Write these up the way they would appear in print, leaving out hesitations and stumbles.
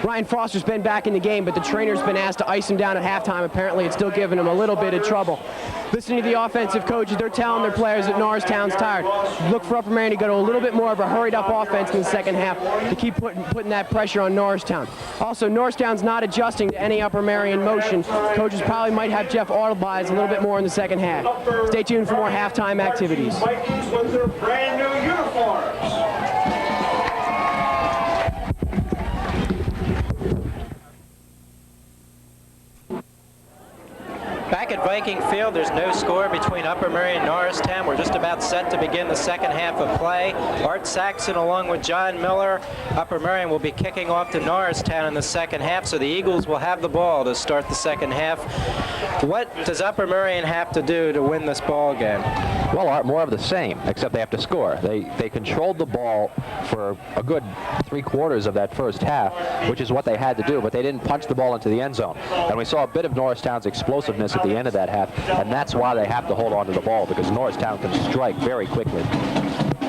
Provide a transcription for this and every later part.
Ryan Foster's been back in the game, but the trainer's been asked to ice him down at halftime. Apparently, it's still giving him a little bit of trouble. Listening to the offensive coaches, they're telling their players that Norristown's tired. Look for Upper Merion to go to a little bit more of a hurried-up offense in the second half to keep putting that pressure on Norristown. Also, Norristown's not adjusting to any Upper Merion motion. Coaches probably might have Jeff audibilize a little bit more in the second half. Stay tuned for more halftime activities. Vikings with their brand new uniforms. Back at Viking Field, there's no score between Upper Merion and Norristown. We're just about set to begin the second half of play. Art Saxon along with John Miller. Upper Merion will be kicking off to Norristown in the second half, so the Eagles will have the ball to start the second half. What does Upper Merion have to do to win this ball game? Well, Art, more of the same, except they have to score. They controlled the ball for a good 3/4 of that first half, which is what they had to do, but they didn't punch the ball into the end zone. And we saw a bit of Norristown's explosiveness at the end of that half, and that's why they have to hold on to the ball, because Norristown can strike very quickly.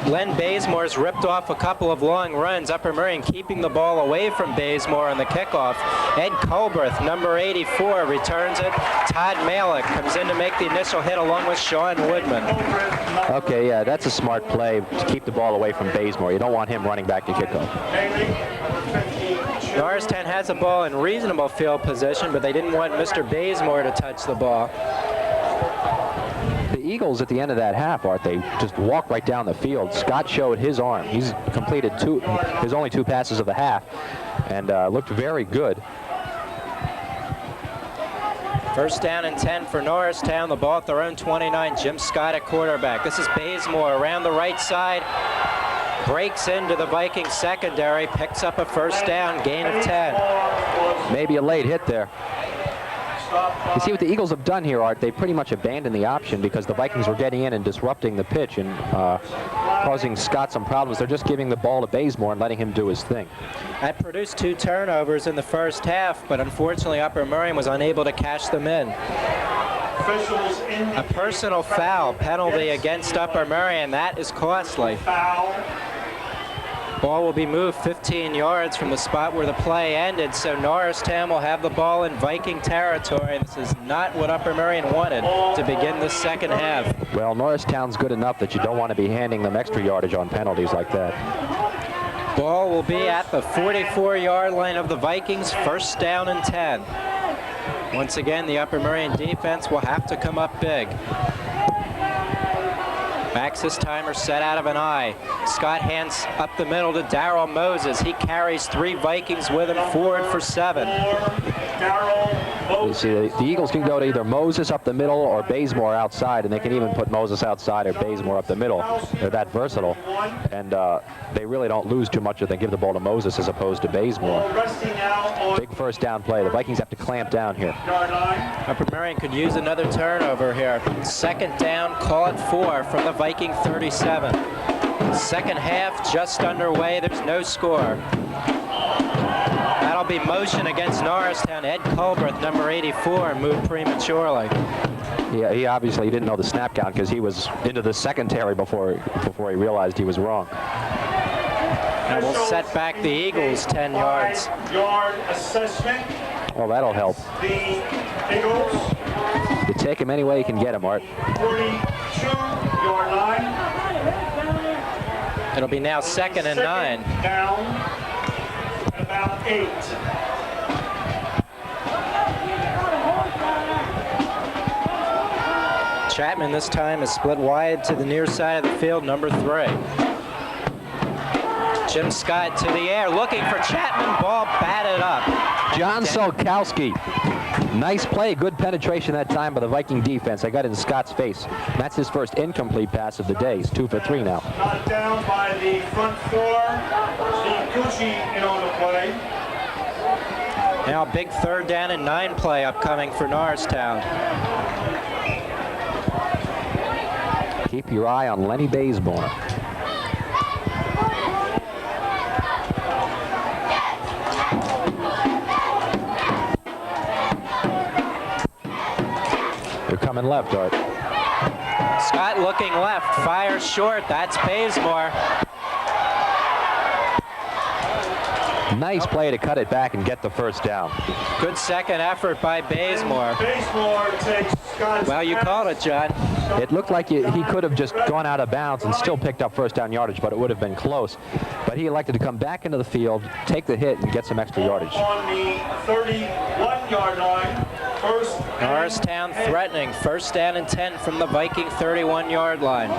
Len Bazemore's ripped off a couple of long runs. Upper Merion keeping the ball away from Bazemore on the kickoff. Ed Colberth, number 84, returns it. Todd Malick comes in to make the initial hit along with Sean Woodman. Okay, yeah, that's a smart play to keep the ball away from Bazemore. You don't want him running back to kickoff. Norristown has the ball in reasonable field position, but they didn't want Mr. Bazemore to touch the ball. The Eagles at the end of that half, Art, they just walked right down the field. Scott showed his arm. He's completed his only 2 passes of the half and looked very good. First down and 10 for Norristown. The ball at their own 29. Jim Scott at quarterback. This is Bazemore around the right side. Breaks into the Vikings secondary. Picks up a first down. Gain of 10. Maybe a late hit there. You see what the Eagles have done here, Art? They pretty much abandoned the option because the Vikings were getting in and disrupting the pitch and causing Scott some problems. They're just giving the ball to Bazemore and letting him do his thing. That produced 2 turnovers in the first half, but unfortunately Upper Merion was unable to cash them in. A personal foul penalty against Upper Merion. That is costly. Ball will be moved 15 yards from the spot where the play ended, so Norristown will have the ball in Viking territory. This is not what Upper Merion wanted to begin the second half. Well, Norristown's good enough that you don't want to be handing them extra yardage on penalties like that. Ball will be at the 44-yard line of the Vikings, first down and 10. Once again, the Upper Merion defense will have to come up big. Backs this timer set out of an eye. Scott hands up the middle to Darrell Moses. He carries 3 Vikings with him, forward for 7. You see, the Eagles can go to either Moses up the middle or Bazemore outside, and they can even put Moses outside or Bazemore up the middle. They're that versatile, and they really don't lose too much if they give the ball to Moses as opposed to Bazemore. Big first down play. The Vikings have to clamp down here. Upper Merion could use another turnover here. Second down, call it 4 from the Viking 37. Second half just underway. There's no score. That'll be motion against Norristown. Ed Colberth, number 84, moved prematurely. Yeah, he obviously didn't know the snap count because he was into the secondary before he realized he was wrong. And we'll set back the Eagles 10 yards. Yard assessment. Well, that'll help. The Eagles. You take him any way you can get him, Art. 42-yard line. It'll be now second and 9. Down at about 8. Chapman this time is split wide to the near side of the field, number 3. Jim Scott to the air, looking for Chapman, ball batted up. John Solkowski. Nice play, good penetration that time by the Viking defense. They got in Scott's face. That's his first incomplete pass of the day. He's 2 for 3 now. Knocked down by the front 4. Steve Cucci in on the play. Now a big third down and 9 play upcoming for Norristown. Keep your eye on Lenny Bazemore. They're coming left, Art. Scott looking left, fires short. That's Bazemore. Nice play to cut it back and get the first down. Good second effort by Bazemore. Bazemore takes Scott's Well, you called it, John. It looked like he could have just gone out of bounds and still picked up first down yardage, but it would have been close. But he elected to come back into the field, take the hit, and get some extra yardage. On the 31-yard line. First. Norristown threatening. First down and 10 from the Viking 31-yard line.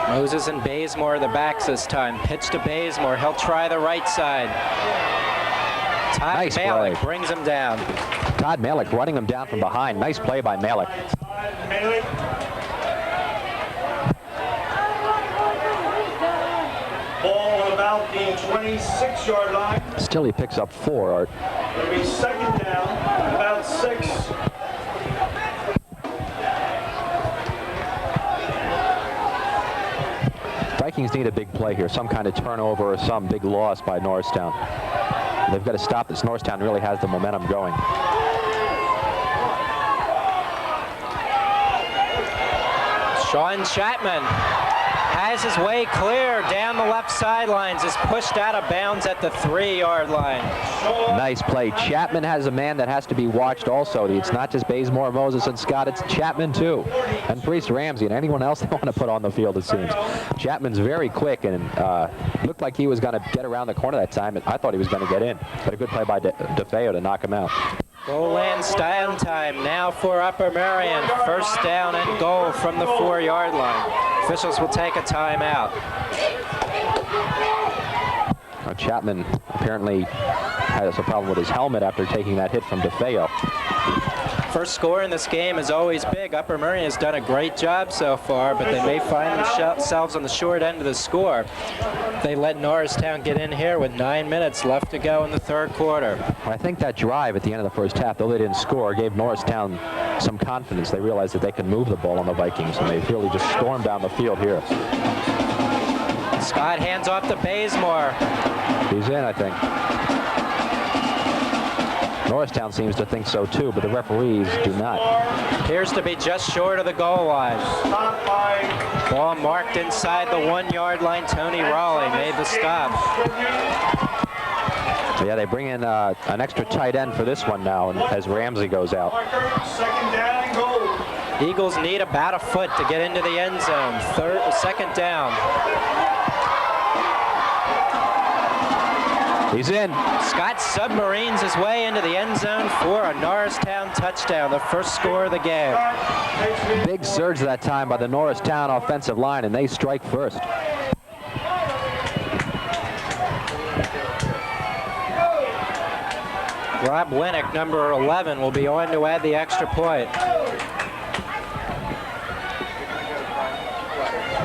Moses and Bazemore the backs this time. Pitch to Bazemore. He'll try the right side. Todd Nice Malick play. brings him down. Todd Malick running him down from behind. Nice play by Malick. Malick. Ball at about the 26-yard line. Still he picks up 4, Art. It'll be second down, about 6. Vikings need a big play here, some kind of turnover or some big loss by Norristown. They've got to stop this. Norristown really has the momentum going. Sean Chapman has his way clear down the left sidelines, is pushed out of bounds at the 3-yard line. Nice play. Chapman has a man that has to be watched also. It's not just Bazemore, Moses, and Scott. It's Chapman, too. And Priest Ramsey and anyone else they want to put on the field, it seems. Chapman's very quick and looked like he was going to get around the corner that time. And I thought he was going to get in. But a good play by DeFeo to knock him out. Goal line stand time now for Upper Merion. First down and goal from the 4-yard line. Officials will take a timeout. Chapman apparently has a problem with his helmet after taking that hit from DeFeo. First score in this game is always big. Upper Merion has done a great job so far, but they may find themselves on the short end of the score. They let Norristown get in here with 9 minutes left to go in the third quarter. I think that drive at the end of the first half, though they didn't score, gave Norristown some confidence. They realized that they could move the ball on the Vikings, and they've really just stormed down the field here. Scott hands off to Bazemore. He's in, I think. Norristown seems to think so too, but the referees do not. Appears to be just short of the goal line. Ball marked inside the 1-yard line. Tony Raleigh made the stop. So yeah, they bring in an extra tight end for this one now, and as Ramsey goes out. Second down and goal. Eagles need about a foot to get into the end zone. Second down. He's in. Scott submarines his way into the end zone for a Norristown touchdown, the first score of the game. Big surge that time by the Norristown offensive line, and they strike first. Rob Winnick, number 11, will be on to add the extra point.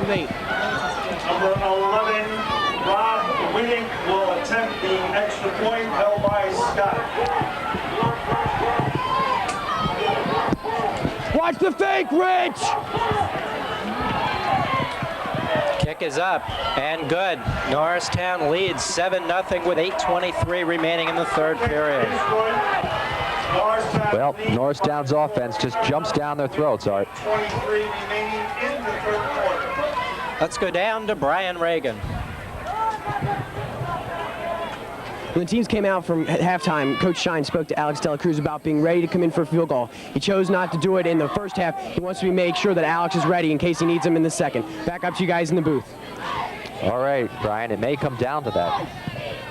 Number 11, Rob Winnick will attempt the extra point held by Scott. Watch the fake, Rich! Kick is up and good. Norristown leads 7-0 with 8:23 remaining in the third period. Well, Norristown's offense just jumps down their throats, Art. 23 remaining in the third quarter. Let's go down to Brian Reagan. When the teams came out from halftime, Coach Shine spoke to Alex Dela Cruz about being ready to come in for a field goal. He chose not to do it in the first half. He wants to make sure that Alex is ready in case he needs him in the second. Back up to you guys in the booth. All right, Brian, it may come down to that.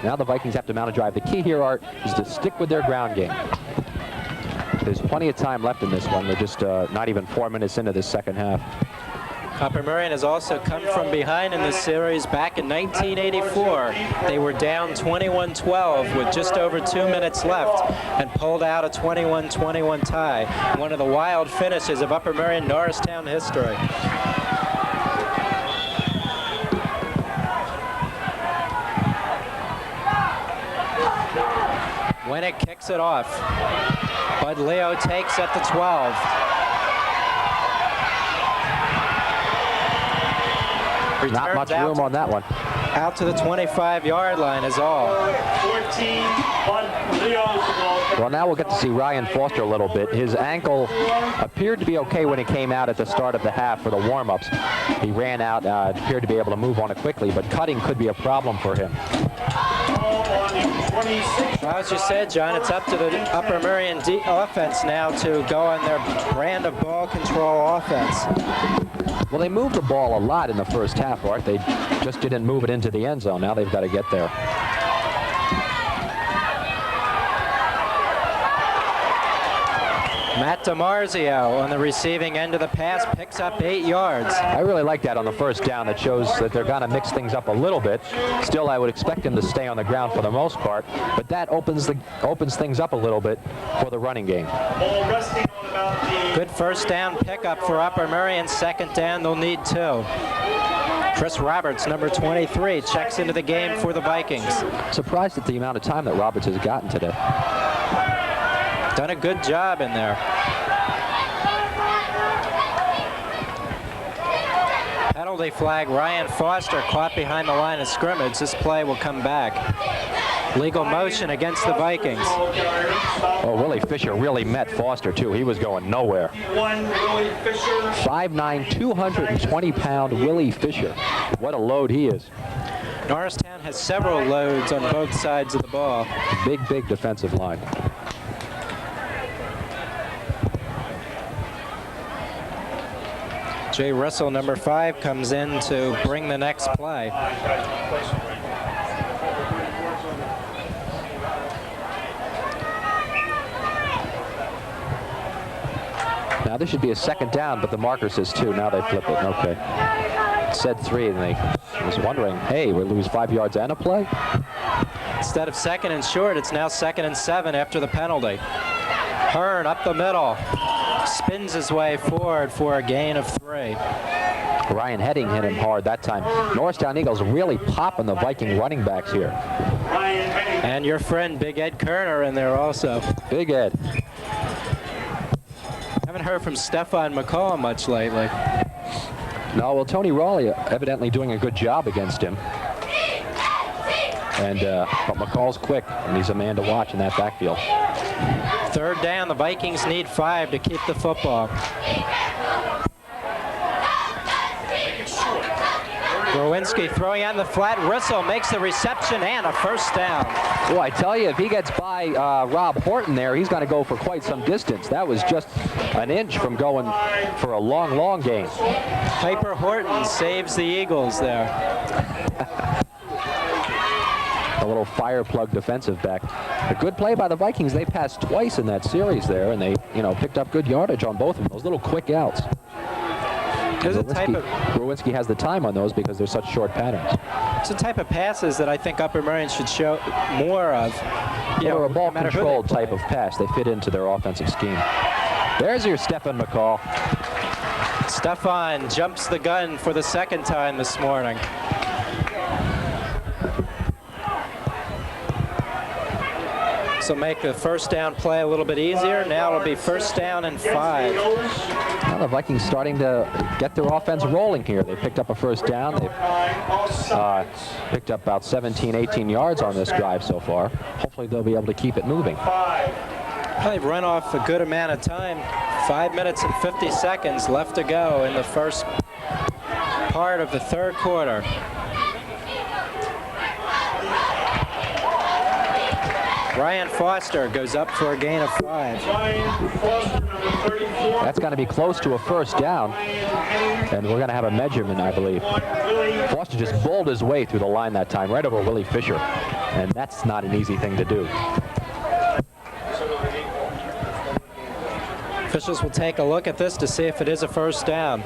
Now the Vikings have to mount a drive. The key here, Art, is to stick with their ground game. There's plenty of time left in this one. They're just not even 4 minutes into this second half. Upper Merion has also come from behind in this series back in 1984. They were down 21-12 with just over 2 minutes left and pulled out a 21-21 tie. One of the wild finishes of Upper Merion Norristown history. Winnick kicks it off. Bud Leo takes at the 12. Not much room on that one. Out to the 25-yard line is all. 14, Leo's ball. Well, now we'll get to see Ryan Foster a little bit. His ankle appeared to be okay when he came out at the start of the half for the warm-ups. He ran out, appeared to be able to move on it quickly, but cutting could be a problem for him. Well, as you said, John, it's up to the Upper Merion offense now to go on their brand of ball control offense. Well, they moved the ball a lot in the first half, Art. They just didn't move it into the end zone. Now they've got to get there. Matt DiMarzio on the receiving end of the pass picks up 8 yards. I really like that on the first down. That shows that they're going to mix things up a little bit. Still, I would expect him to stay on the ground for the most part, but that opens things up a little bit for the running game. Good first down pickup for Upper Merion. Second down, they'll need 2. Chris Roberts, number 23, checks into the game for the Vikings. Surprised at the amount of time that Roberts has gotten today. Done a good job in there. Penalty flag, Ryan Foster caught behind the line of scrimmage. This play will come back. Legal motion against the Vikings. Oh, Willie Fisher really met Foster, too. He was going nowhere. 5'9", 220-pound Willie Fisher. What a load he is. Norristown has several loads on both sides of the ball. Big defensive line. Jay Russell, number 5, comes in to bring the next play. Now this should be a second down, but the marker says 2. Now they flip it. Okay. It said 3, and they was wondering, hey, we lose 5 yards and a play? Instead of 2nd and short, it's now 2nd and 7 after the penalty. Hearn up the middle. Spins his way forward for a gain of 3. Ryan Heading hit him hard that time. Norristown Eagles really popping the Viking running backs here. And your friend Big Ed Kerner in there also. Big Ed. Haven't heard from Stefan McCall much lately. No, well, Tony Raleigh evidently doing a good job against him. And but McCall's quick, and he's a man to watch in that backfield. Third down, the Vikings need 5 to keep the football. Growinski throwing out in the flat. Russell makes the reception and a first down. Well, I tell you, if he gets by Rob Horton there, he's going to go for quite some distance. That was just an inch from going for a long gain. Piper Horton saves the Eagles there. A little fire plug defensive back. A good play by the Vikings. They passed twice in that series there, and they, picked up good yardage on both of them. Those little quick outs. Growinski has the time on those because they're such short patterns. It's the type of passes that I think Upper Merion should show more of. They're a ball control type of pass. They fit into their offensive scheme. There's your Stefan McCall. Stefan jumps the gun for the second time this morning. So make the first down play a little bit easier. Now it'll be first down and 5. Well, the Vikings starting to get their offense rolling here. They picked up a first down. They've picked up about 17, 18 yards on this drive so far. Hopefully they'll be able to keep it moving. They've run off a good amount of time. 5 minutes and 50 seconds left to go in the first part of the third quarter. Ryan Foster goes up for a gain of 5. That's going to be close to a first down, and we're going to have a measurement, I believe. Foster just bowled his way through the line that time, right over Willie Fisher, and that's not an easy thing to do. Officials will take a look at this to see if it is a first down.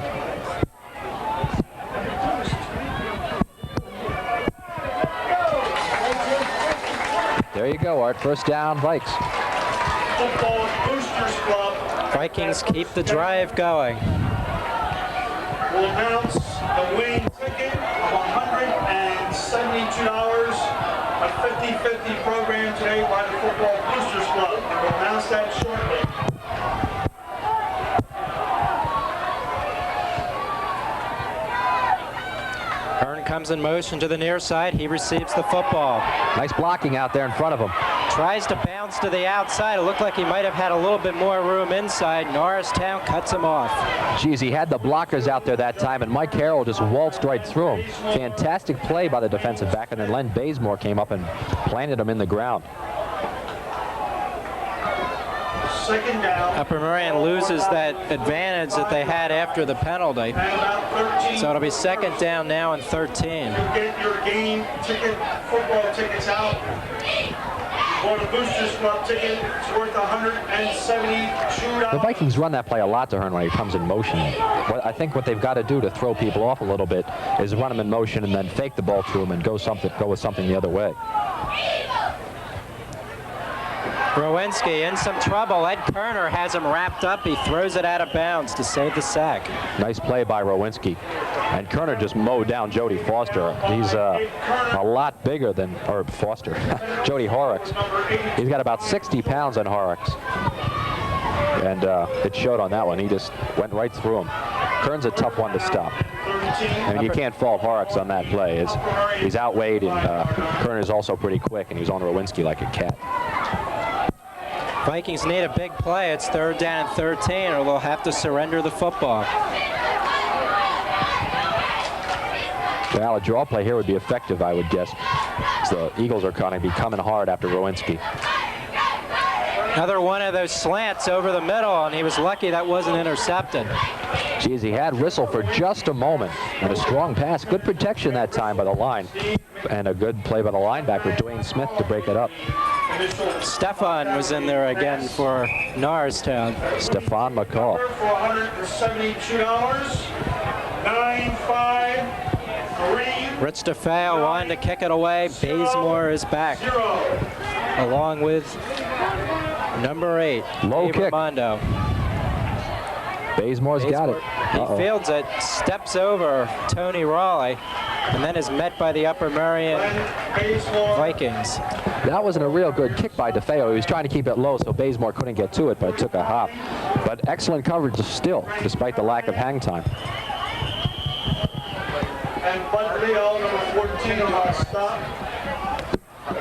There you go, Art. First down, Vikes. Vikings keep the drive going. We'll announce the winning ticket of $172, a 50-50 program today by the Football Boosters Club. And we'll announce that shortly. Kern comes in motion to the near side. He receives the football. Nice blocking out there in front of him. Tries to bounce to the outside. It looked like he might have had a little bit more room inside. Norristown cuts him off. Geez, he had the blockers out there that time, and Mike Carroll just waltzed right through him. Fantastic play by the defensive back, and then Len Bazemore came up and planted him in the ground. Second down. Upper Merion loses that advantage that they had after the penalty. And about 13. So it'll be second down now and 13. Get your game ticket, football tickets out. For the Boosters Club ticket, it's worth $172. The Vikings run that play a lot to Hearn when he comes in motion. I think what they've got to do to throw people off a little bit is run them in motion and then fake the ball to him and go with something the other way. Rowinski in some trouble. Ed Kerner has him wrapped up. He throws it out of bounds to save the sack. Nice play by Rowinski. And Kerner just mowed down Jody Foster. He's a lot bigger than, or Foster, Jody Horrocks. He's got about 60 pounds on Horrocks. And it showed on that one. He just went right through him. Kern's a tough one to stop. I mean, you can't fault Horrocks on that play. He's outweighed, and Kerner's also pretty quick, and he's on Rowinski like a cat. Vikings need a big play. It's third down and 13, or they'll have to surrender the football. Well, a draw play here would be effective, I would guess. So the Eagles are kind of coming hard after Rowinski. Another one of those slants over the middle, and he was lucky that wasn't intercepted. Geez, he had Rissell for just a moment, and a strong pass. Good protection that time by the line, and a good play by the linebacker, Dwayne Smith, to break it up. Stefan was in there again for Norristown. Stefan McCall. For $172. 9-5-3. Rich DeFeo wanted to kick it away. Bazemore is back, along with number 8, Low Dave kick. Armando. Bazemore's got it. He fields it, steps over Tony Raleigh, and then is met by the Upper Merion Vikings. That wasn't a real good kick by DeFeo. He was trying to keep it low so Bazemore couldn't get to it, but it took a hop. But excellent coverage still, despite the lack of hang time. And Bud Leo, number 14, on our stop.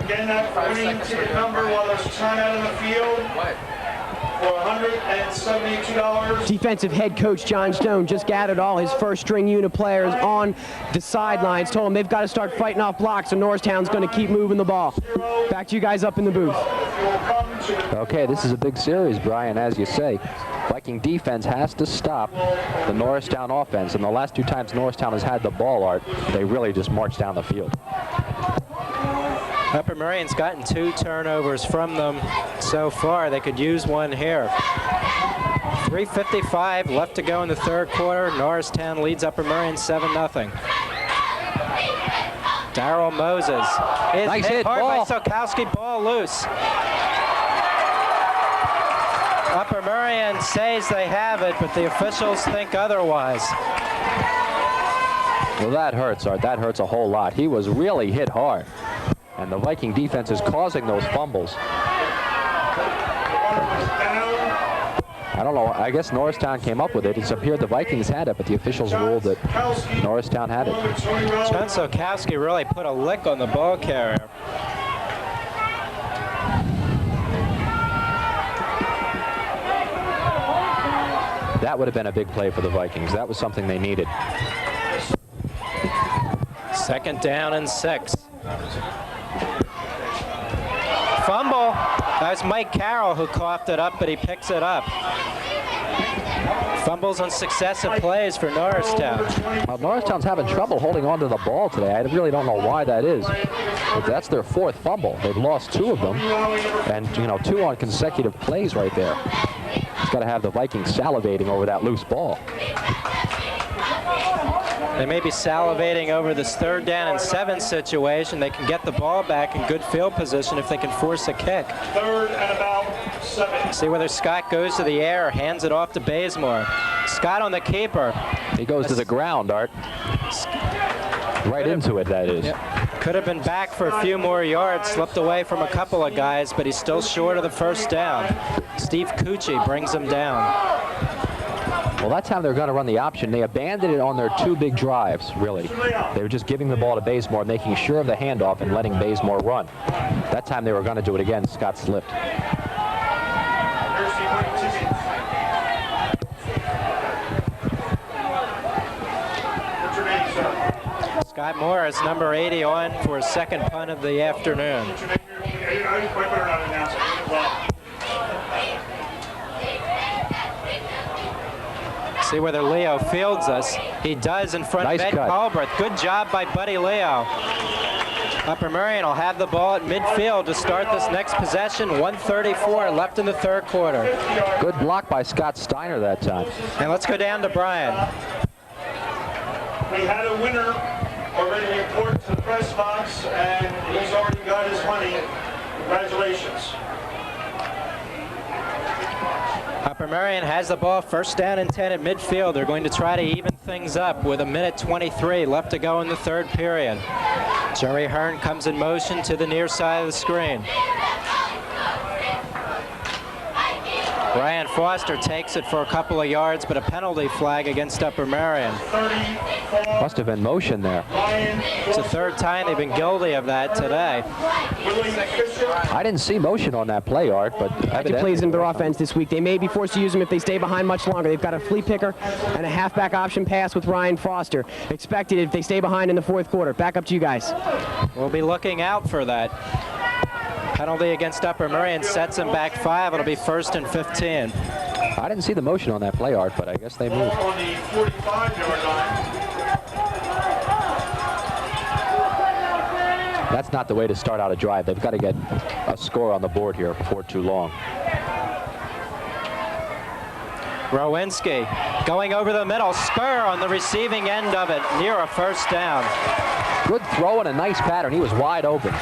Again, that winning ticket number while there's turnout in the field. For $172. Defensive head coach John Stone just gathered all his first string unit players on the sidelines, told them they've got to start fighting off blocks, so Norristown's going to keep moving the ball. Back to you guys up in the booth. Okay, this is a big series, Brian, as you say. Viking defense has to stop the Norristown offense, and the last 2 times Norristown has had the ball, Art, they really just marched down the field. Upper Merion's gotten 2 turnovers from them so far. They could use one here. 3:55 left to go in the third quarter. Norristown leads Upper Merion 7-0. Darrell Moses is nice hit hit, hard ball. by Sokowski. Ball loose. Upper Merion says they have it, but the officials think otherwise. Well, that hurts, Art. That hurts a whole lot. He was really hit hard. And the Viking defense is causing those fumbles. I don't know. I guess Norristown came up with it. It's appeared the Vikings had it, but the officials ruled that Norristown had it. John Sokowski really put a lick on the ball carrier. That would have been a big play for the Vikings. That was something they needed. Second down and 6. Fumble. That was Mike Carroll who coughed it up, but he picks it up. Fumbles on successive plays for Norristown. Well, Norristown's having trouble holding on to the ball today. I really don't know why that is. But that's their 4th fumble. They've lost 2 of them, and 2 on consecutive plays right there. It's got to have the Vikings salivating over that loose ball. They may be salivating over this third down and 7 situation. They can get the ball back in good field position if they can force a kick. Third and about 7. See whether Scott goes to the air or hands it off to Bazemore. Scott on the keeper. He goes to the ground, Art. Right into it, that is. Yep. Could have been back for a few more yards, slipped away from a couple of guys, but he's still short of the first down. Steve Cucci brings him down. Well, that time they're going to run the option. They abandoned it on their two big drives, really. They were just giving the ball to Bazemore, making sure of the handoff and letting Bazemore run. That time they were going to do it again. Scott slipped. Scott Morris, number 80, on for his second punt of the afternoon. See whether Leo fields us. He does in front Nice of Ed cut. Culberth. Good job by Buddy Leo. Upper Merion will have the ball at midfield to start this next possession. 1:34 left in the third quarter. Good block by Scott Steiner that time. And let's go down to Brian. We had a winner already reported to the press box, and he's already got his money. Congratulations. Upper Merion has the ball, first down and 10 at midfield. They're going to try to even things up with 1:23 left to go in the third period. Jerry Hearn comes in motion to the near side of the screen. Brian Foster takes it for a couple of yards, but a penalty flag against Upper Merion. Must have been motion there. It's the third time they've been guilty of that today. I didn't see motion on that play, Art, but It plays into their offense this week. They may be forced to use them if they stay behind much longer. They've got a flea picker and a halfback option pass with Ryan Foster. Expected if they stay behind in the fourth quarter. Back up to you guys. We'll be looking out for that. Penalty against Upper Merion sets them back 5. It'll be 1st and 15. I didn't see the motion on that play, Art, but I guess they moved. On the 45-yard line. That's not the way to start out a drive. They've got to get a score on the board here before too long. Rowinski going over the middle, spur on the receiving end of it, near a first down. Good throw and a nice pattern. He was wide open.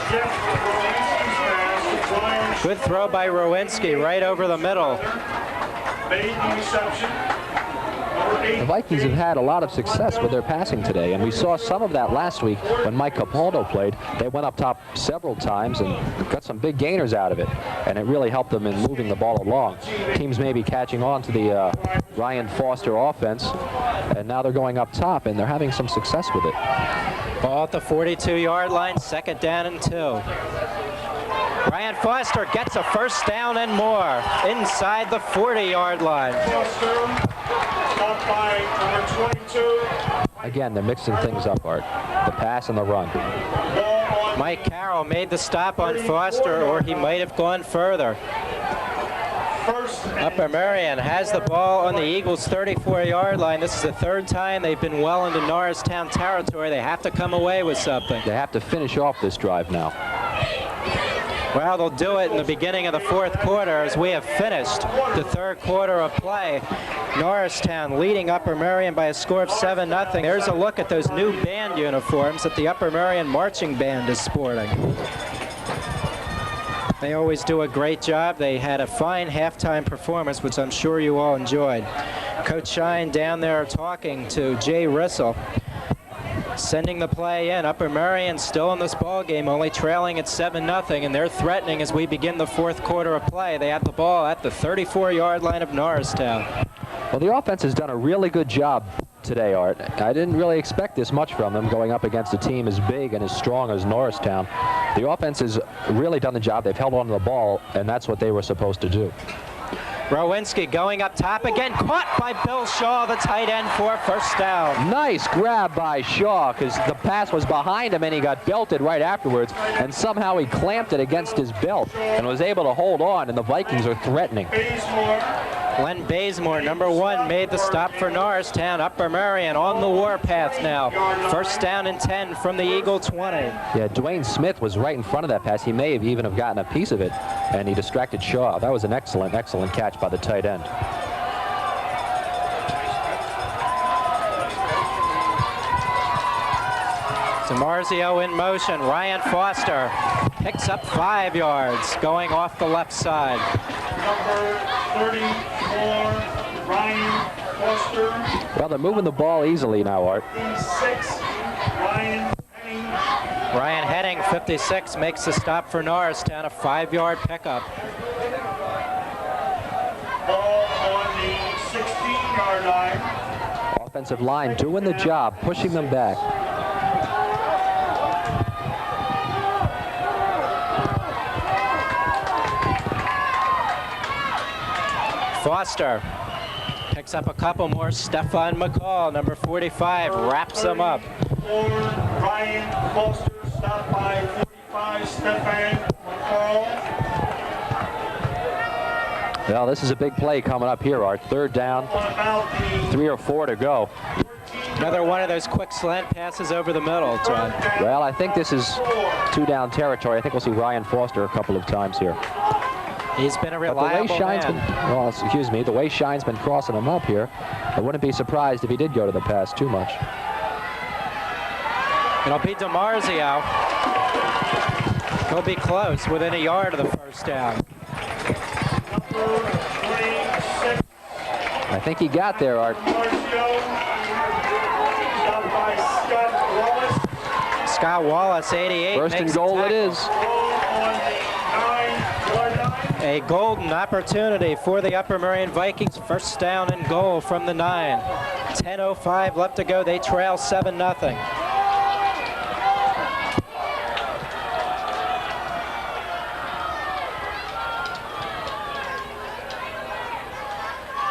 Good throw by Rowinski right over the middle. Made the reception. The Vikings have had a lot of success with their passing today, and we saw some of that last week when Mike Capaldo played. They went up top several times and got some big gainers out of it, and it really helped them in moving the ball along. Teams may be catching on to the Ryan Foster offense, and now they're going up top, and they're having some success with it. Ball at the 42-yard line, 2nd down and 2. Ryan Foster gets a first down and more inside the 40-yard line. Stopped by number 22. Again, they're mixing things up, Art. The pass and the run. Mike Carroll made the stop on Foster, or he might have gone further. Upper Merion has the ball on the Eagles' 34-yard line. This is the third time they've been well into Norristown territory. They have to come away with something. They have to finish off this drive now. Well, they'll do it in the beginning of the fourth quarter as we have finished the third quarter of play. Norristown leading Upper Merion by a score of 7-0. There's a look at those new band uniforms that the Upper Merion marching band is sporting. They always do a great job. They had a fine halftime performance, which I'm sure you all enjoyed. Coach Shine down there talking to Jay Rissell, sending the play in. Upper Merion still in this ball game, only trailing at 7-0, and they're threatening as we begin the fourth quarter of play. They have the ball at the 34-yard line of Norristown. Well, the offense has done a really good job today, Art. I didn't really expect this much from them going up against a team as big and as strong as Norristown. The offense has really done the job. They've held on to the ball, and that's what they were supposed to do. Rowinski going up top again, caught by Bill Shaw, the tight end, for a first down. Nice grab by Shaw, because the pass was behind him and he got belted right afterwards, and somehow he clamped it against his belt and was able to hold on, and the Vikings are threatening. Glenn Bazemore, number 1, made the stop for Norristown. Upper Merion on the warpath now. First down and 10 from the Eagle 20. Yeah, Dwayne Smith was right in front of that pass. He may have even have gotten a piece of it, and he distracted Shaw. That was an excellent, excellent catch by the tight end. DeMarzio in motion. Ryan Foster picks up 5 yards going off the left side. Number 34, Ryan Foster. Well, they're moving the ball easily now, Art. 56, Ryan Henning. Ryan Henning, 56, makes the stop for Norristown, a 5-yard pickup. Ball on the 16-yard line. offensive line doing the job, pushing them back. Foster picks up a couple more. Stefan McCall, number 45, wraps them up. Ryan Foster stopped by 45, Stefan McCall. Well, this is a big play coming up here, Art. Third down, 3 or 4 to go. Another one of those quick slant passes over the middle, John. Well, I think this is 2-down territory. I think we'll see Ryan Foster a couple of times here. He's been a But reliable the way Shine's been crossing him up here, I wouldn't be surprised if he did go to the pass too much. It'll be DiMarzio. He'll be close, within a yard of the first down. I think he got there, Art. Scott Wallace, 88. First and goal it is. A golden opportunity for the Upper Merion Vikings. First down and goal from the 9. 10:05 left to go. They trail 7-0.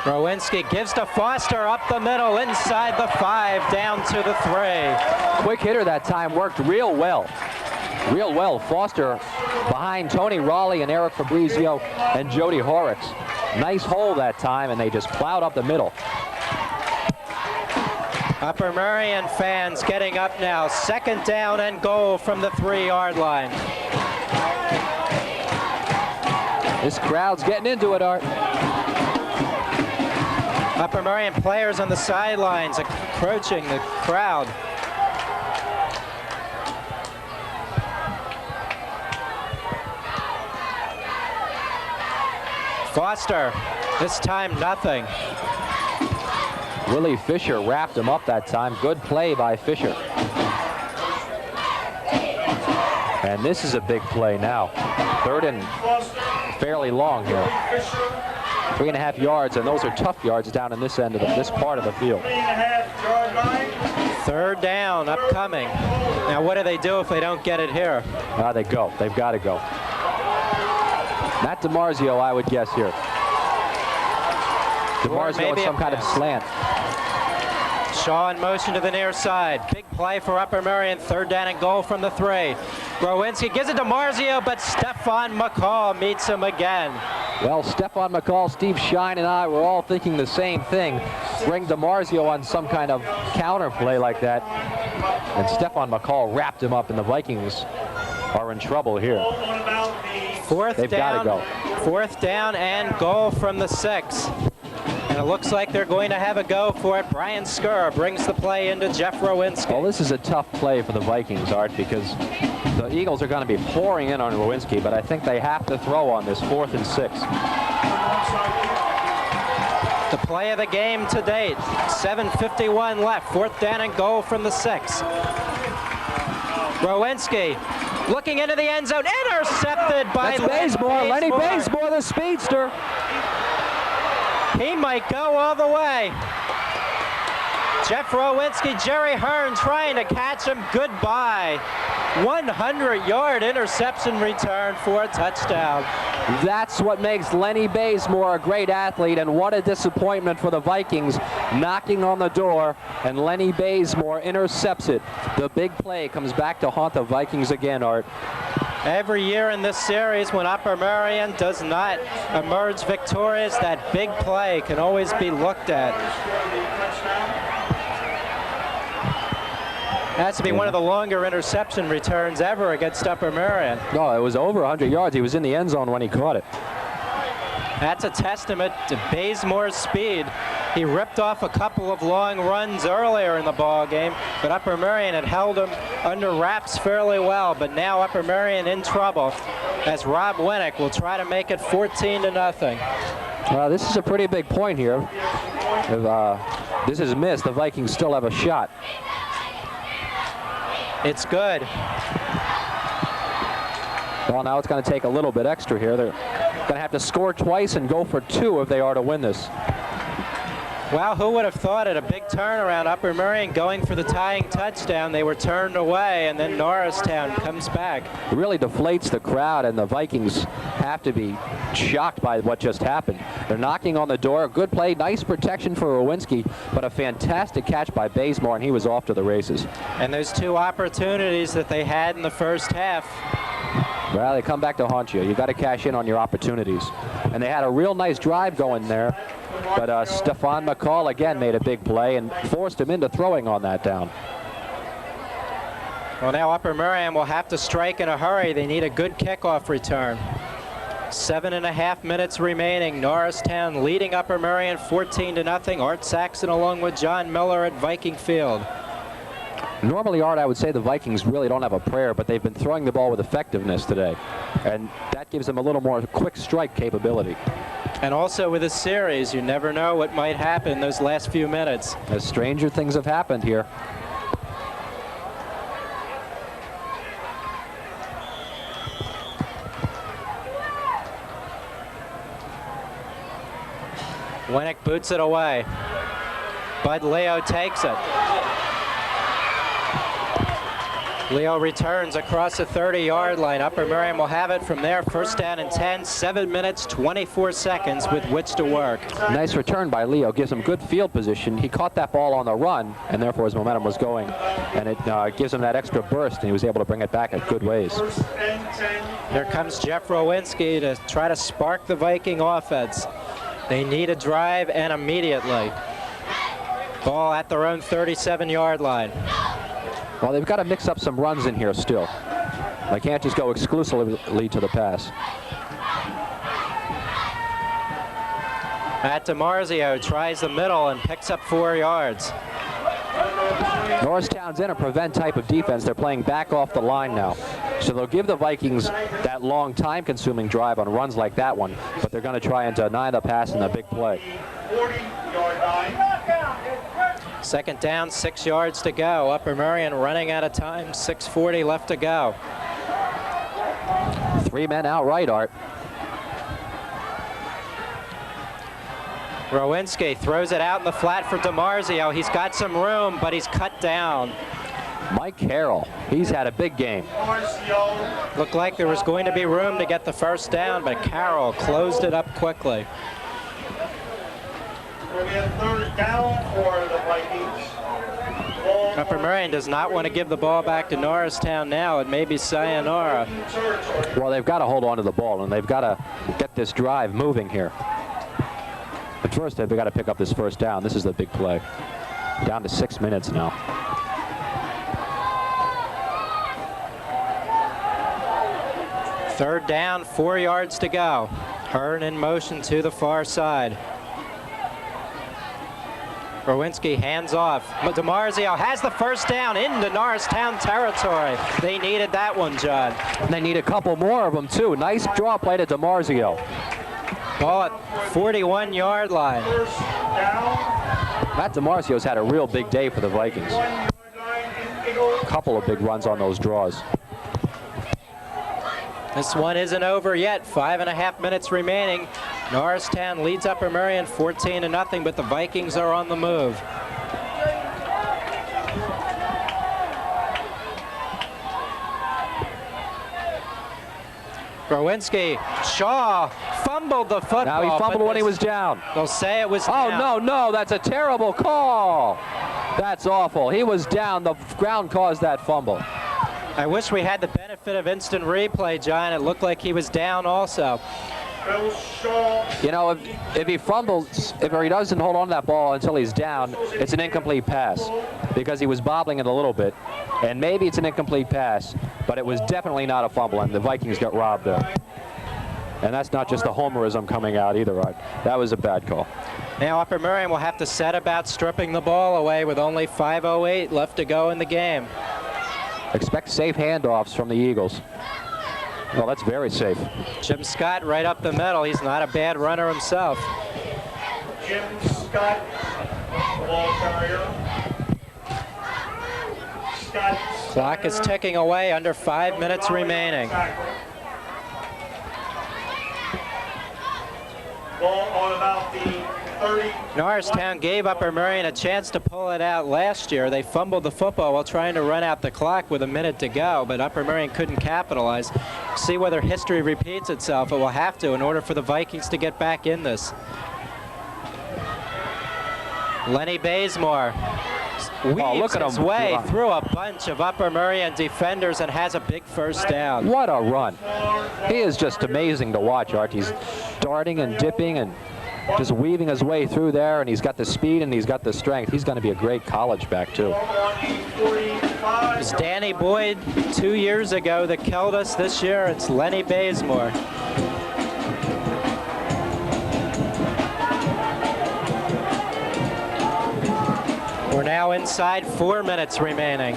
Rowinski gives to Foster up the middle, inside the 5, down to the 3. Quick hitter that time, worked real well. Real well. Foster behind Tony Raleigh and Eric Fabrizio and Jody Horrocks. Nice hole that time, and they just plowed up the middle. Upper Merion fans getting up now. Second down and goal from the 3-yard line. This crowd's getting into it, Art. Upper Merion players on the sidelines approaching the crowd. Foster, this time nothing. Willie Fisher wrapped him up that time. Good play by Fisher. And this is a big play now. Third and fairly long here. 3.5 yards, and those are tough yards down in this end of this part of the field. 3.5-yard line. Third down upcoming. Now what do they do if they don't get it here? They go. They've got to go. Not DiMarzio, I would guess here. DiMarzio in some kind of slant. Shaw in motion to the near side. Big play for Upper Merion. Third down and goal from the 3. Rowinski gives it to DiMarzio, but Stefan McCall meets him again. Well, Stefan McCall, Steve Shine, and I were all thinking the same thing. Bring DiMarzio on some kind of counter play like that. And Stefan McCall wrapped him up, and the Vikings are in trouble here. They've got to go. Fourth down and goal from the 6. And it looks like they're going to have a go for it. Brian Skur brings the play into Jeff Rowinski. Well, this is a tough play for the Vikings, Art, because the Eagles are going to be pouring in on Rowinski, but I think they have to throw on this 4th and 6. The play of the game to date. 7:51 left. Fourth down and goal from the 6. Rowinski looking into the end zone. Intercepted by Bazemore. Lenny Bazemore, the speedster. He might go all the way. Jeff Rowinski, Jerry Hearn trying to catch him. Goodbye. 100-yard interception return for a touchdown. That's what makes Lenny Bazemore a great athlete, and what a disappointment for the Vikings, knocking on the door, and Lenny Bazemore intercepts it. The big play comes back to haunt the Vikings again, Art. Every year in this series, when Upper Merion does not emerge victorious, that big play can always be looked at. Has to be one of the longer interception returns ever against Upper Merion. No, it was over 100 yards. He was in the end zone when he caught it. That's a testament to Bazemore's speed. He ripped off a couple of long runs earlier in the ball game, but Upper Merion had held him under wraps fairly well. But now Upper Merion in trouble as Rob Winnick will try to make it 14-0. This is a pretty big point here. If this is missed, the Vikings still have a shot. It's good. Well, now it's going to take a little bit extra here. They're going to have to score twice and go for 2 if they are to win this. Well, who would have thought it? A big turnaround. Upper Merion going for the tying touchdown. They were turned away, and then Norristown comes back. It really deflates the crowd, and the Vikings have to be shocked by what just happened. They're knocking on the door. Good play, nice protection for Rowinski, but a fantastic catch by Bazemore, and he was off to the races. And those two opportunities that they had in the first half. Well, they come back to haunt you. You got to cash in on your opportunities. And they had a real nice drive going there, but Stefan McCall again made a big play and forced him into throwing on that down. Well, now Upper Merion will have to strike in a hurry. They need a good kickoff return. 7.5 minutes remaining. Norristown leading Upper Merion 14-0. Art Saxon along with John Miller at Viking Field. Normally, Art, I would say the Vikings really don't have a prayer, but they've been throwing the ball with effectiveness today. And that gives them a little more quick strike capability. And also with a series, you never know what might happen those last few minutes. As stranger things have happened here. Winnick boots it away. Bud Leo takes it. Leo returns across the 30-yard line. Upper Merion will have it from there. First down and 10, 7 minutes, 24 seconds with which to work. Nice return by Leo. Gives him good field position. He caught that ball on the run, and therefore his momentum was going. And it gives him that extra burst, and he was able to bring it back at good ways. Here comes Jeff Rowinski to try to spark the Viking offense. They need a drive, and immediately. Ball at their own 37-yard line. Well, they've got to mix up some runs in here still. They can't just go exclusively to the pass. Matt DiMarzio tries the middle and picks up 4 yards. Norristown's in a prevent type of defense. They're playing back off the line now. So they'll give the Vikings that long time-consuming drive on runs like that one, but they're going to try and deny the pass in the big play. 40-yard line. Second down, 6 yards to go. Upper Merion running out of time, 6:40 left to go. 3 men out right, Art. Rowinski throws it out in the flat for DiMarzio. He's got some room, but he's cut down. Mike Carroll, he's had a big game. Looked like there was going to be room to get the first down, but Carroll closed it up quickly. We're going to get third down for the Vikings. Upper Merion does not want to give the ball back to Norristown now. It may be sayonara. Well, they've got to hold on to the ball, and they've got to get this drive moving here. But first, they've got to pick up this first down. This is the big play. Down to 6 minutes now. Third down, 4 yards to go. Hearn in motion to the far side. Rowinski hands off. DiMarzio has the first down into Norristown territory. They needed that one, John. They need a couple more of them, too. Nice draw play to DiMarzio. Ball at 41-yard line. First down. Matt DiMarzio's had a real big day for the Vikings. 1-yard line in Eagle. Couple of big runs on those draws. This one isn't over yet. 5.5 minutes remaining. Norristown leads Upper Merion 14-0, but the Vikings are on the move. Rowinski, Shaw fumbled the football. Now he fumbled when he was down. They'll say it was Oh, down. no, that's a terrible call. That's awful. He was down. The ground caused that fumble. I wish we had the benefit of instant replay, John. It looked like he was down also. Bill Shaw. You know, if he fumbles, if he doesn't hold on to that ball until he's down, it's an incomplete pass because he was bobbling it a little bit. And maybe it's an incomplete pass, but it was definitely not a fumble, and the Vikings got robbed there. And that's not just the homerism coming out either, right? That was a bad call. Now Upper Merion will have to set about stripping the ball away with only 5:08 left to go in the game. Expect safe handoffs from the Eagles. Well, that's very safe. Jim Scott right up the middle. He's not a bad runner himself. Jim Scott, ball carrier. Scott. Clock is ticking away, under 5 minutes remaining. Ball on about the 30. Norristown gave Upper Merion a chance to pull it out last year. They fumbled the football while trying to run out the clock with a minute to go, but Upper Merion couldn't capitalize. See whether history repeats itself. It will have to in order for the Vikings to get back in this. Lenny Bazemore weaves his way through a bunch of Upper Merion defenders and has a big first down. What a run. He is just amazing to watch, Art. He's darting and dipping and just weaving his way through there, and he's got the speed and he's got the strength. He's going to be a great college back, too. It was Danny Boyd 2 years ago that killed us. This year, it's Lenny Bazemore. We're now inside 4 minutes remaining.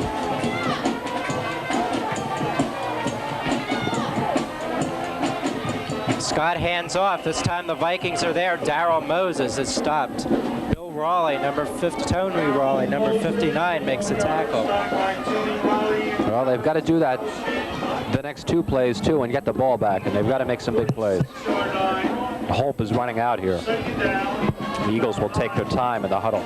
Scott hands off. This time the Vikings are there. Darrell Moses is stopped. Bill Raleigh, Tony Raleigh, number 59, makes a tackle. Well, they've got to do that the next 2 plays, too, and get the ball back, and they've got to make some big plays. The hope is running out here. The Eagles will take their time in the huddle.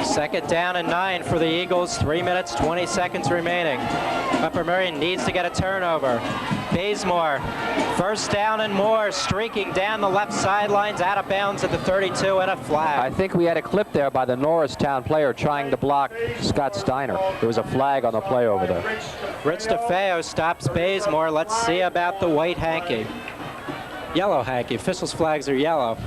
Second down and 9 for the Eagles. 3 minutes, 20 seconds remaining. Upper Merion needs to get a turnover. Bazemore, first down and more, streaking down the left sidelines, out of bounds at the 32 and a flag. I think we had a clip there by the Norristown player trying to block Scott Steiner. There was a flag on the play over there. Rich DeFeo stops Bazemore. Let's see about the white hanky. Yellow hanky. Officials' flags are yellow.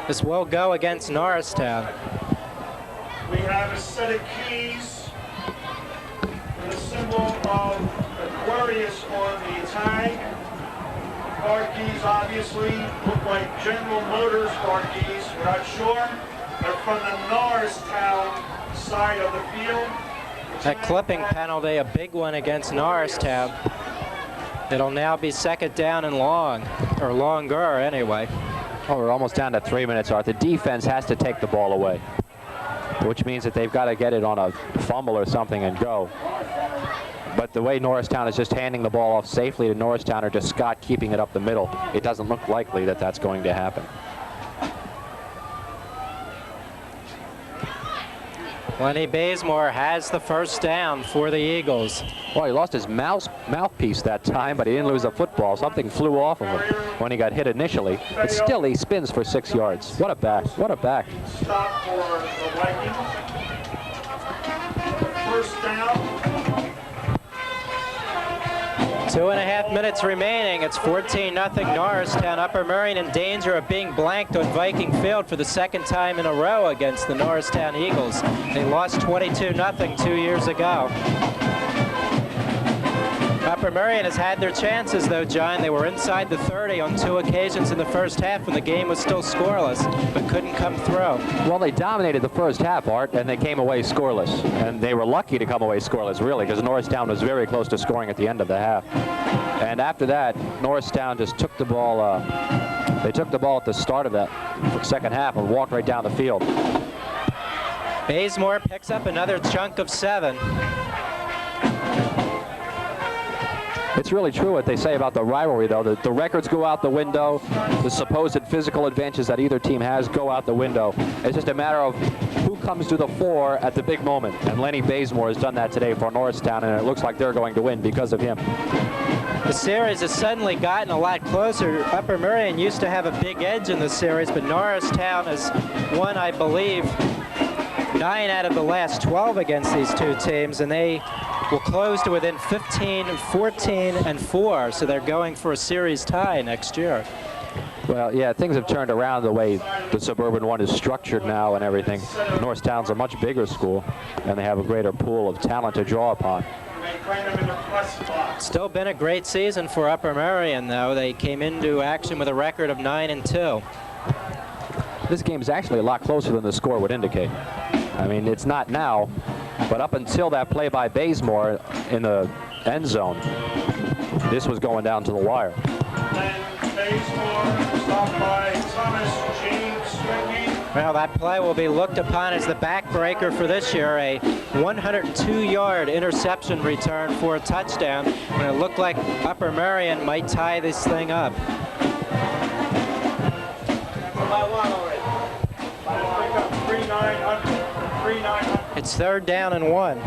This will go against Norristown. We have a set of keys with a symbol of Aquarius on the tag. Car keys obviously look like General Motors car keys. We're not sure. They're from the Norristown side of the field. That clipping penalty, a big one against Norristown. It'll now be second down and long, or longer anyway. Oh, we're almost down to 3 minutes, Art. The defense has to take the ball away, which means that they've got to get it on a fumble or something and go. But the way Norristown is just handing the ball off safely to Norristown, or just Scott keeping it up the middle, it doesn't look likely that that's going to happen. Lenny Bazemore has the first down for the Eagles. Well, he lost his mouthpiece that time, but he didn't lose a football. Something flew off of him when he got hit initially. But still, he spins for 6 yards. What a back. What a back. Stop for the Vikings. First down. 2.5 minutes remaining. It's 14-0 Norristown. Upper Merion in danger of being blanked on Viking field for the second time in a row against the Norristown Eagles. They lost 22-0 2 years ago. Upper Merion has had their chances, though, John. They were inside the 30 on 2 occasions in the first half when the game was still scoreless, but couldn't come through. Well, they dominated the first half, Art, and they came away scoreless. And they were lucky to come away scoreless, really, because Norristown was very close to scoring at the end of the half. And after that, Norristown just took the ball. They took the ball at the start of that second half and walked right down the field. Bazemore picks up another chunk of 7. It's really true what they say about the rivalry, though. The records go out the window. The supposed physical advantages that either team has go out the window. It's just a matter of who comes to the fore at the big moment. And Lenny Bazemore has done that today for Norristown, and it looks like they're going to win because of him. The series has suddenly gotten a lot closer. Upper Merion used to have a big edge in the series, but Norristown has won, I believe, 9 out of the last 12 against these two teams, and they will close to within 15, 14, and 4, so they're going for a series tie next year. Well, yeah, things have turned around the way the Suburban one is structured now and everything. Norristown's a much bigger school, and they have a greater pool of talent to draw upon. Still been a great season for Upper Merion, though. They came into action with a record of 9-2. This game is actually a lot closer than the score would indicate. I mean, it's not now, but up until that play by Bazemore in the end zone, this was going down to the wire. Stopped by Thomas James Strickland. Well, that play will be looked upon as the backbreaker for this year, a 102-yard interception return for a touchdown, when it looked like Upper Merion might tie this thing up. It's 3rd down and 1.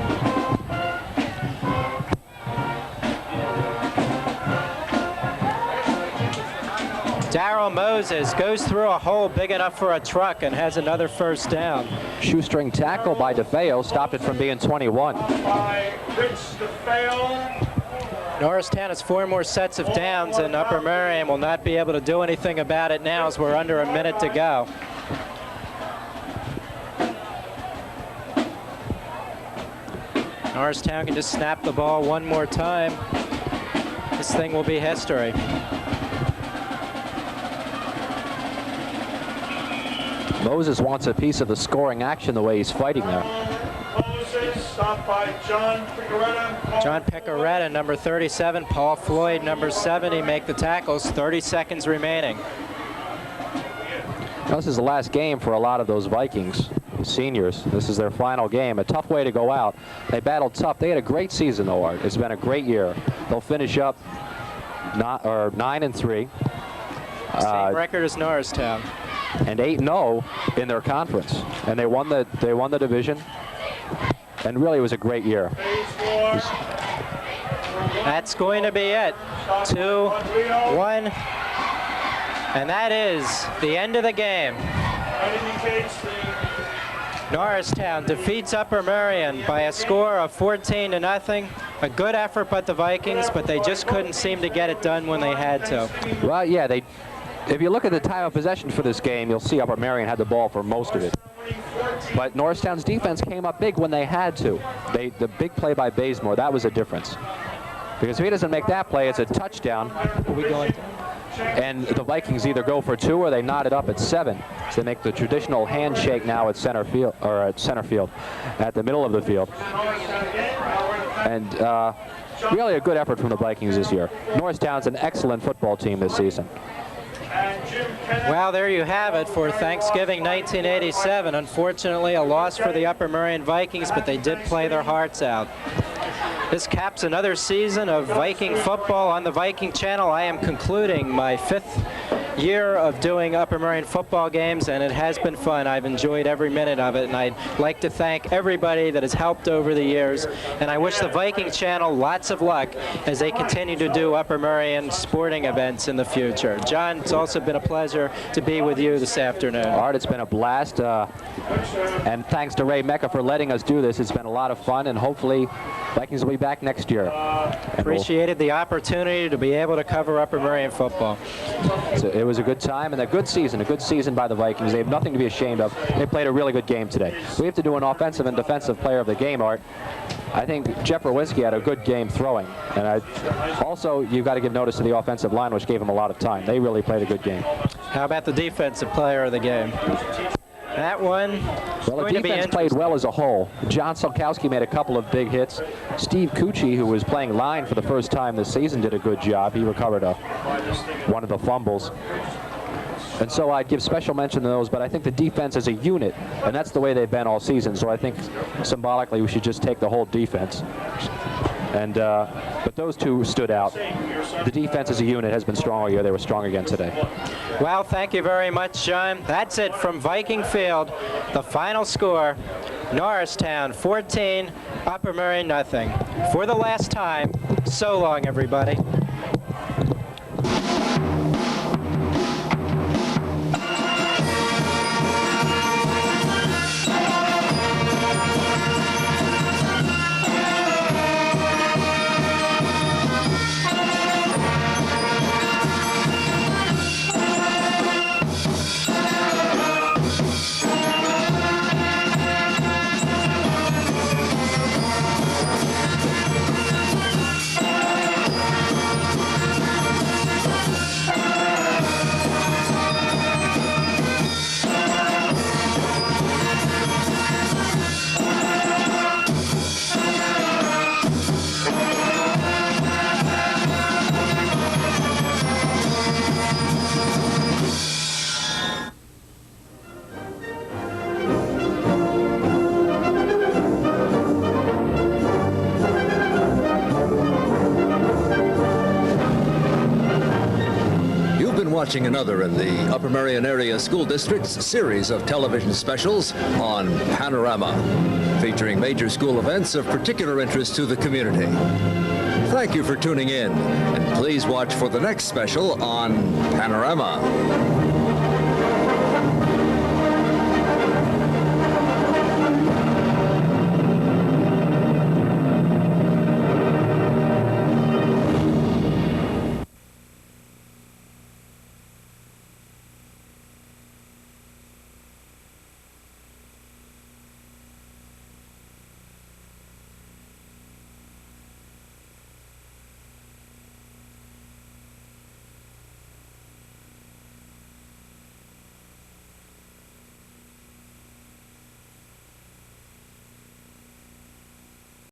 Darrell Moses goes through a hole big enough for a truck and has another 1st down. Shoestring tackle by DeFeo stopped it from being 21. By Rich DeFeo. Norristown has 4 more sets of downs, and Upper Merion will not be able to do anything about it now as we're under a minute to go. Norristown can just snap the ball one more time. This thing will be history. Moses wants a piece of the scoring action the way he's fighting there. Moses, stopped by John Picaretta. John Picaretta, number 37. Paul Floyd, number 70, make the tackles. 30 seconds remaining. Now, this is the last game for a lot of those Vikings seniors. This is their final game. A tough way to go out. They battled tough. They had a great season, though, Art. It's been a great year. They'll finish up 9-3. Same record as Norristown. And 8-0 in their conference. And they won the division. And really, it was a great year. That's going to be it. 2-1. And that is the end of the game. Norristown defeats Upper Merion by a score of 14-0. A good effort by the Vikings, but they just couldn't seem to get it done when they had to. Well, yeah, if you look at the time of possession for this game, you'll see Upper Merion had the ball for most of it. But Norristown's defense came up big when they had to. The big play by Bazemore, that was a difference. Because if he doesn't make that play, it's a touchdown. And the Vikings either go for 2 or they knot it up at 7. So they make the traditional handshake now at center field, at the middle of the field. And really a good effort from the Vikings this year. Norristown's an excellent football team this season. Well, there you have it for Thanksgiving 1987. Unfortunately, a loss for the Upper Merion Vikings, but they did play their hearts out. This caps another season of Viking football on the Viking Channel. I am concluding my 5th year of doing Upper Merion football games, and it has been fun. I've enjoyed every minute of it, and I'd like to thank everybody that has helped over the years. And I wish the Viking Channel lots of luck as they continue to do Upper Merion sporting events in the future. John, it's also been a pleasure to be with you this afternoon. Art, it's been a blast, and thanks to Ray Mecca for letting us do this. It's been a lot of fun, and hopefully Vikings will be back next year. Appreciated the opportunity to be able to cover Upper Merion football. It was a good time and a good season by the Vikings. They have nothing to be ashamed of. They played a really good game today. We have to do an offensive and defensive player of the game, Art. I think Jeff Rowinski had a good game throwing. And also, you've got to give notice to the offensive line, which gave him a lot of time. They really played a good game. How about the defensive player of the game? That one. Well, the defense played well as a whole. John Solkowski made a couple of big hits. Steve Cucci, who was playing line for the first time this season, did a good job. He recovered one of the fumbles. And so I'd give special mention to those, but I think the defense as a unit, and that's the way they've been all season, so I think symbolically we should just take the whole defense. And but those two stood out. The defense as a unit has been strong all year. They were strong again today. Well, thank you very much, John. That's it from Viking Field. The final score, Norristown 14, Upper Merion nothing. For the last time, so long, everybody. watching another in the Upper Merion Area School District's series of television specials on Panorama, featuring major school events of particular interest to the community. Thank you for tuning in, and please watch for the next special on Panorama.